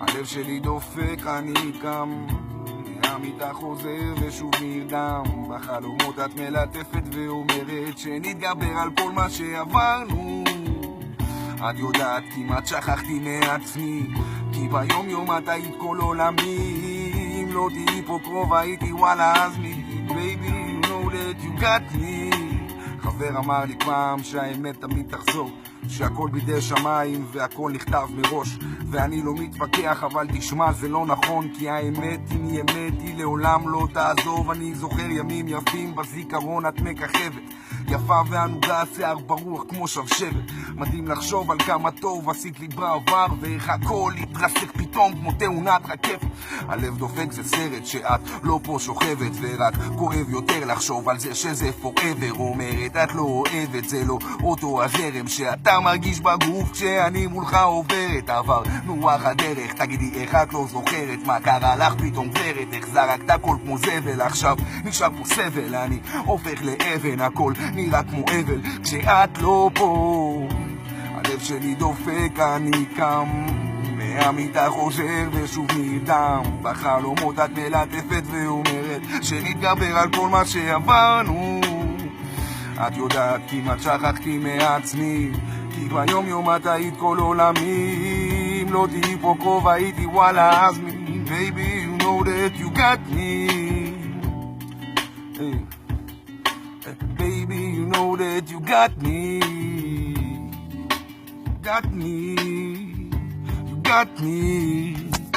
הלב שלי דופק, אני קם מהמיטה חוזר ושוב נרדם. בחלומות את מלטפת ואומרת שנתגבר על כל מה שעברנו. את יודעת, כמעט שכחתי מעצמי, כי ביום יום את היית כל עולמי. אם לא תהי פה קרוב הייתי וואלה אז מי. Baby, you know that you got me. חבר אמר לי פעם שהאמת תמיד תחזור, שהכל בידי שמיים והכל נכתב מראש. ואני לא מתווכח, אבל תשמע זה לא נכון, כי האמת אם היא אמת היא לעולם לא תעזוב. אני זוכר ימים יפים בזיכרון את מככבת, יפה וענוגה, שיער ברוח כמו שבשבת. מדהים לחשוב על כמה טוב עשית לי בעבר, ואיך הכל התרסק פתאום כמו תאונת רכבת. הלב דופק זה סרט שאת לא פה שוכבת, ורק כואב יותר לחשוב על זה שזה forever. אומרת את לא אוהבת, זה לא אותו הזרם שאתה מרגיש בגוף כשאני מולך עוברת. עברנו רוח הדרך, תגידי איך את לא זוכרת מה קרה לך פתאום גברת, איך זרקת הכל כמו זבל, עכשיו נשאר פה סבל. אני הופך לאבן, הכל נראה כמו אבל כשאת לא פה. הלב שלי דופק, אני קם מהמיטה חוזר ושוב נרדם. בחלומות את מלטפת ואומרת שנתגבר על כל מה שעברנו. את יודעת, כמעט שכחתי מעצמי, כי ביום יום את היית כל עולמי. אם לא תהי פה קרוב הייתי וואלה אז מי. Baby, you know that you got me. Hey. Baby, you know that you got me. Got me. You got me.